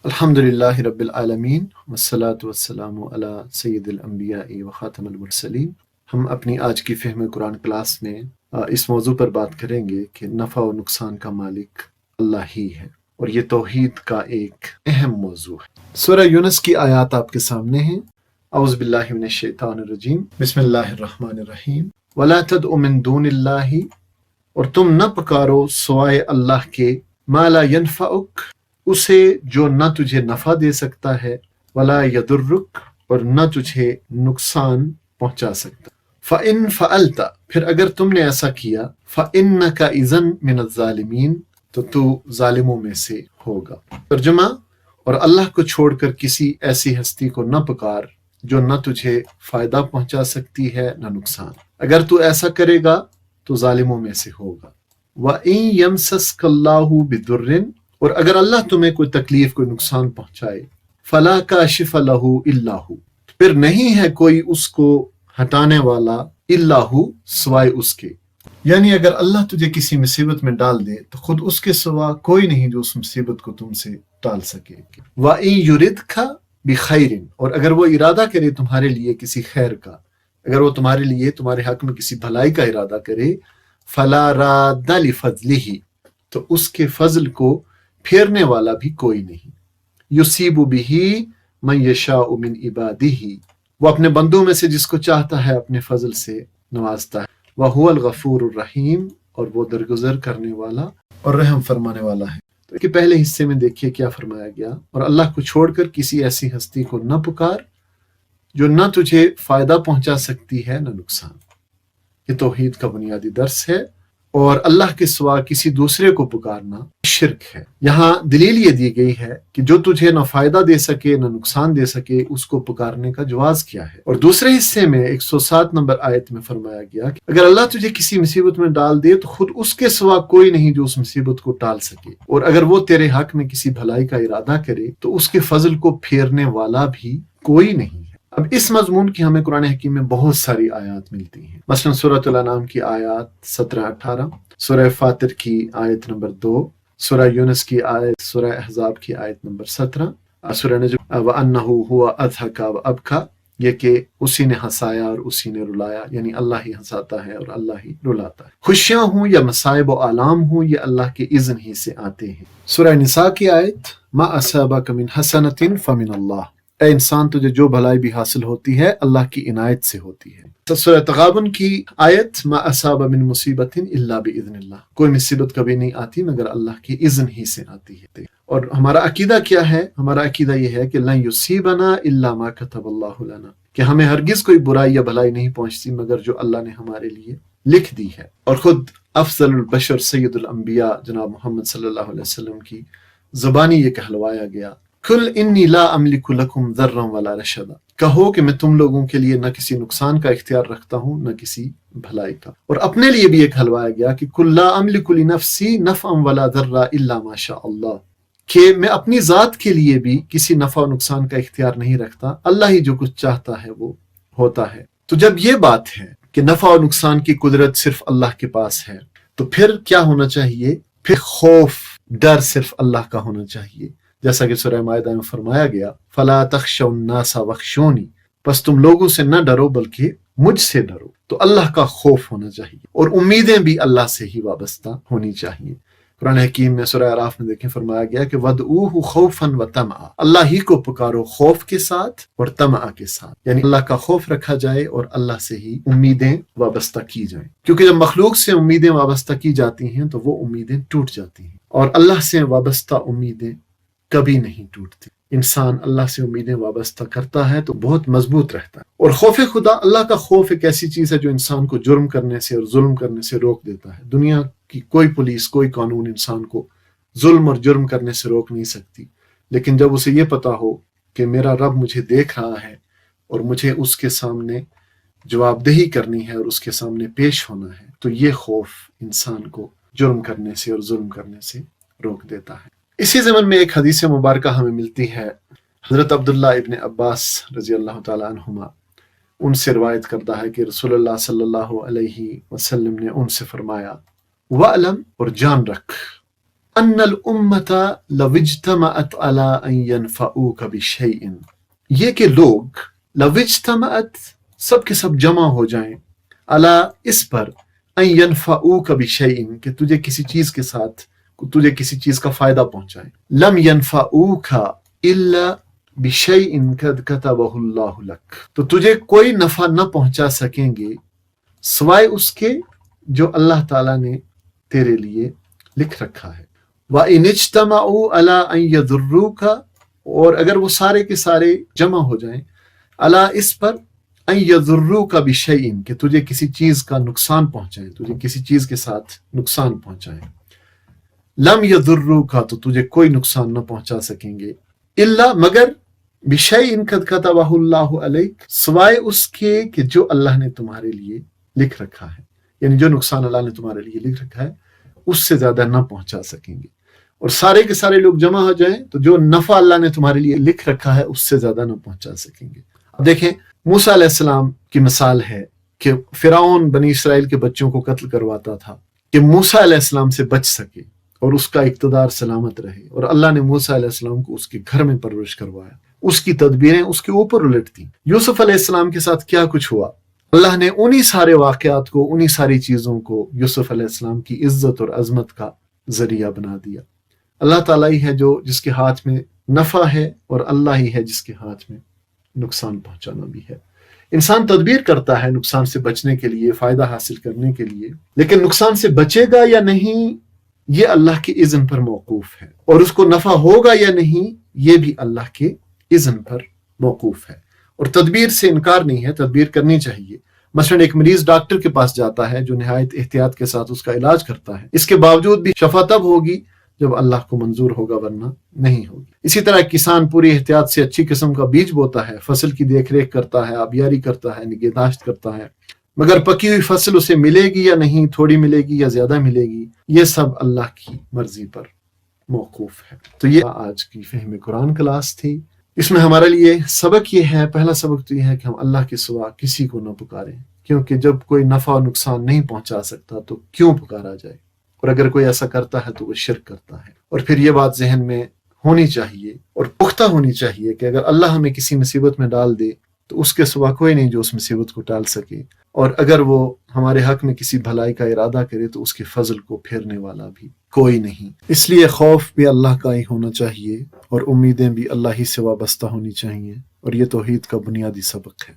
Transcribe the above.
الحمدللہ رب العالمین والصلاة والسلام علی سید الانبیاء و خاتم المرسلین۔ ہم اپنی آج کی فہم قرآن کلاس میں اس موضوع پر بات کریں گے کہ نفع و نقصان کا مالک اللہ ہی ہے، اور یہ توحید کا ایک اہم موضوع ہے۔ سورہ یونس کی آیات آپ کے سامنے ہیں۔ اعوذ باللہ من الشیطان الرجیم، بسم اللہ الرحمن الرحیم۔ وَلَا تَدْعُ مِن دُونِ اللَّهِ، اور تم نہ پکارو سوائے اللہ کے، مَا لَا يَنْفَعُكَ، اسے جو نہ تجھے نفع دے سکتا ہے، ولا یضرک، اور نہ تجھے نقصان پہنچا سکتا۔ فَإِن فَعَلْتَ، پھر اگر تم نے ایسا کیا، فَإِنَّكَ إِذًا مِنَ الظَّالِمِينَ، تو ظالموں میں سے ہوگا۔ ترجمہ، اور اللہ کو چھوڑ کر کسی ایسی ہستی کو نہ پکار جو نہ تجھے فائدہ پہنچا سکتی ہے نہ نقصان، اگر تو ایسا کرے گا تو ظالموں میں سے ہوگا۔ وَإِن يَمْسَسْكَ اللَّهُ بِضُرٍّ، اور اگر اللہ تمہیں کوئی تکلیف کوئی نقصان پہنچائے، فلا کاشف لہ الا ہو، پھر نہیں ہے کوئی اس کو ہٹانے والا، الا ہو، سوائے اس کے۔ یعنی اگر اللہ تجھے کسی مصیبت میں ڈال دے تو خود اس کے سوا کوئی نہیں جو اس مصیبت کو تم سے ٹال سکے۔ وَإِن يُرِدْكَ بِخَيْرٍ، اور اگر وہ ارادہ کرے تمہارے لیے کسی خیر کا، اگر وہ تمہارے لیے تمہارے حق میں کسی بھلائی کا ارادہ کرے، فلا راد لفضلہ، تو اس کے فضل کو پھیرنے والا بھی کوئی نہیں۔ یصیب بہ من یشاء من عبادہ، وہ اپنے بندوں میں سے جس کو چاہتا ہے اپنے فضل سے نوازتا ہے۔ وہو الغفور الرحیم، اور وہ درگزر کرنے والا اور رحم فرمانے والا ہے۔ تو اس کے پہلے حصے میں دیکھیے کیا فرمایا گیا، اور اللہ کو چھوڑ کر کسی ایسی ہستی کو نہ پکار جو نہ تجھے فائدہ پہنچا سکتی ہے نہ نقصان۔ یہ توحید کا بنیادی درس ہے، اور اللہ کے سوا کسی دوسرے کو پکارنا شرک ہے۔ یہاں دلیل یہ دی گئی ہے کہ جو تجھے نہ فائدہ دے سکے نہ نقصان دے سکے، اس کو پکارنے کا جواز کیا ہے۔ اور دوسرے حصے میں 107 نمبر آیت میں فرمایا گیا کہ اگر اللہ تجھے کسی مصیبت میں ڈال دے تو خود اس کے سوا کوئی نہیں جو اس مصیبت کو ٹال سکے، اور اگر وہ تیرے حق میں کسی بھلائی کا ارادہ کرے تو اس کے فضل کو پھیرنے والا بھی کوئی نہیں ہے۔ اب اس مضمون کی ہمیں قرآن حکیم میں بہت ساری آیات ملتی ہیں، مثلا سورۃ الانعام کی آیات 17-18، سورہ فاطر کی آیت نمبر 2، سورہ یونس کی آیت، سورہ احزاب کی آیت نمبر 17، سورہ نجم وَأَنَّهُ هُوَ أَضْحَكَ وَأَبْكَى، یہ کہ اسی نے ہنسایا اور اسی نے رلایا، یعنی اللہ ہی ہنساتا ہے اور اللہ ہی رلاتا ہے۔ خوشیاں ہوں یا مصائب و آلام ہوں، یہ اللہ کے اذن ہی سے آتے ہیں۔ سورہ نساء کی آیت مَا أَصَابَكَ مِنْ حَسَنَةٍ فَمِنَ اللَّهِ، اے انسان تجھے جو بھلائی بھی حاصل ہوتی ہے اللہ کی عنایت سے ہوتی ہے۔ سورہ تغابن کی آیت ما اصاب من مصیبت الا باذن اللہ، کوئی مصیبت کبھی نہیں آتی مگر اللہ کی اذن ہی سے آتی ہے۔ اور ہمارا عقیدہ کیا ہے؟ ہمارا عقیدہ یہ ہے کہ لن یصیبنا الا ما كتب اللہ لنا، کہ ہمیں ہرگز کوئی برائی یا بھلائی نہیں پہنچتی مگر جو اللہ نے ہمارے لیے لکھ دی ہے۔ اور خود افضل البشر سید الانبیاء جناب محمد صلی اللہ علیہ وسلم کی زبانی یہ کہلوایا گیا، قل انی لا املک لکم ضرا ولا رشدا، کہو کہ میں تم لوگوں کے لیے نہ کسی نقصان کا اختیار رکھتا ہوں نہ کسی بھلائی کا۔ اور اپنے لیے بھی ایک کہلوایا گیا کہ قل لا املک لنفسی نفعا ولا ضرا الا ما شاء اللہ، کہ میں اپنی ذات کے لیے بھی کسی نفع و نقصان کا اختیار نہیں رکھتا، اللہ ہی جو کچھ چاہتا ہے وہ ہوتا ہے۔ تو جب یہ بات ہے کہ نفع و نقصان کی قدرت صرف اللہ کے پاس ہے، تو پھر کیا ہونا چاہیے؟ پھر خوف، ڈر صرف اللہ کا ہونا چاہیے، جیسا کہ سورہ مائدہ میں فرمایا گیا فَلَا تَخْشَوْا النَّاسَ وَاخْشَوْنِی، بس تم لوگوں سے نہ ڈرو بلکہ مجھ سے ڈرو۔ تو اللہ کا خوف ہونا چاہیے، اور امیدیں بھی اللہ سے ہی وابستہ ہونی چاہیے۔ قرآن حکیم میں سورہ اعراف میں دیکھیں فرمایا گیا کہ وَادْعُوهُ خَوْفًا وَطَمَعًا، اللہ ہی کو پکارو خوف کے ساتھ اور طمع کے ساتھ، یعنی اللہ کا خوف رکھا جائے اور اللہ سے ہی امیدیں وابستہ کی جائیں، کیونکہ جب مخلوق سے امیدیں وابستہ کی جاتی ہیں تو وہ امیدیں ٹوٹ جاتی ہیں، اور اللہ سے وابستہ امیدیں کبھی نہیں ٹوٹتی۔ انسان اللہ سے امیدیں وابستہ کرتا ہے تو بہت مضبوط رہتا ہے۔ اور خوف خدا، اللہ کا خوف ایک ایسی چیز ہے جو انسان کو جرم کرنے سے اور ظلم کرنے سے روک دیتا ہے۔ دنیا کی کوئی پولیس، کوئی قانون انسان کو ظلم اور جرم کرنے سے روک نہیں سکتی، لیکن جب اسے یہ پتا ہو کہ میرا رب مجھے دیکھ رہا ہے اور مجھے اس کے سامنے جواب دہی کرنی ہے اور اس کے سامنے پیش ہونا ہے، تو یہ خوف انسان کو جرم کرنے سے اور ظلم کرنے سے روک دیتا ہے۔ اسی زمن میں ایک حدیث مبارکہ ہمیں ملتی ہے، حضرت عبداللہ ابن عباس رضی اللہ تعالیٰ عنہما ان سے روایت کرتا ہے کہ رسول اللہ صلی اللہ علیہ وسلم نے ان سے فرمایا وَعْلَمْ، اور جان رکھ، ان الامۃ لو اجتمعت علی ان ینفعوک بشیء، یہ کہ لوگ لو اجتمعت سب کے سب جمع ہو جائیں، علی اس پر، ان ینفعوک بشیء کہ تجھے کسی چیز کے ساتھ تجھے کسی چیز کا فائدہ پہنچائیں، لم ینفعوک الا بشیء قد کتبہ اللہ لک، تو تجھے کوئی نفع نہ پہنچا سکیں گے سوائے اس کے جو اللہ تعالیٰ نے تیرے لیے لکھ رکھا ہے۔ وَإِنِ اجْتَمَعُوا عَلَىٰ أَن يَضُرُّوكَ، اور اگر وہ سارے کے سارے جمع ہو جائیں علی اس پر، ان یضروک بشیء کہ تجھے کسی چیز کا نقصان پہنچائیں، تجھے کسی چیز کے ساتھ نقصان پہنچائیں، لم یضروک تو تجھے کوئی نقصان نہ پہنچا سکیں گے، الا مگر بشیء قد کتبہ اللہ علیک سوائے اس کے کہ جو اللہ نے تمہارے لیے لکھ رکھا ہے، یعنی جو نقصان اللہ نے تمہارے لیے لکھ رکھا ہے اس سے زیادہ نہ پہنچا سکیں گے، اور سارے کے سارے لوگ جمع ہو جائیں تو جو نفع اللہ نے تمہارے لیے لکھ رکھا ہے اس سے زیادہ نہ پہنچا سکیں گے۔ اب دیکھیں موسیٰ علیہ السلام کی مثال ہے کہ فرعون بنی اسرائیل کے بچوں کو قتل کرواتا تھا کہ موسیٰ علیہ السلام سے بچ سکے اور اس کا اقتدار سلامت رہے، اور اللہ نے موسیٰ علیہ السلام کو اس کے گھر میں پرورش کروایا، اس کی تدبیریں اس کے اوپر الٹ تھیں۔ یوسف علیہ السلام کے ساتھ کیا کچھ ہوا، اللہ نے انہی سارے واقعات کو، انہی ساری چیزوں کو یوسف علیہ السلام کی عزت اور عظمت کا ذریعہ بنا دیا۔ اللہ تعالیٰ ہی ہے جو جس کے ہاتھ میں نفع ہے، اور اللہ ہی ہے جس کے ہاتھ میں نقصان پہنچانا بھی ہے۔ انسان تدبیر کرتا ہے نقصان سے بچنے کے لیے، فائدہ حاصل کرنے کے لیے، لیکن نقصان سے بچے گا یا نہیں یہ اللہ کے اذن پر موقوف ہے، اور اس کو نفع ہوگا یا نہیں یہ بھی اللہ کے اذن پر موقوف ہے۔ اور تدبیر سے انکار نہیں ہے، تدبیر کرنی چاہیے۔ مثلا ایک مریض ڈاکٹر کے پاس جاتا ہے جو نہایت احتیاط کے ساتھ اس کا علاج کرتا ہے، اس کے باوجود بھی شفا تب ہوگی جب اللہ کو منظور ہوگا، ورنہ نہیں ہوگی۔ اسی طرح کسان پوری احتیاط سے اچھی قسم کا بیج بوتا ہے، فصل کی دیکھ ریکھ کرتا ہے، آبیاری کرتا ہے، نگہداشت کرتا ہے، مگر پکی ہوئی فصل اسے ملے گی یا نہیں، تھوڑی ملے گی یا زیادہ ملے گی، یہ سب اللہ کی مرضی پر موقوف ہے۔ تو یہ آج کی فہم قرآن کلاس تھی۔ اس میں ہمارے لیے سبق یہ ہے، پہلا سبق تو یہ ہے کہ ہم اللہ کے سوا کسی کو نہ پکاریں، کیونکہ جب کوئی نفع و نقصان نہیں پہنچا سکتا تو کیوں پکارا جائے، اور اگر کوئی ایسا کرتا ہے تو وہ شرک کرتا ہے۔ اور پھر یہ بات ذہن میں ہونی چاہیے اور پختہ ہونی چاہیے کہ اگر اللہ ہمیں کسی مصیبت میں ڈال دے تو اس کے سوا کوئی نہیں جو اس مصیبت کو ٹال سکے، اور اگر وہ ہمارے حق میں کسی بھلائی کا ارادہ کرے تو اس کے فضل کو پھیرنے والا بھی کوئی نہیں۔ اس لیے خوف بھی اللہ کا ہی ہونا چاہیے، اور امیدیں بھی اللہ ہی سے وابستہ ہونی چاہیے، اور یہ توحید کا بنیادی سبق ہے۔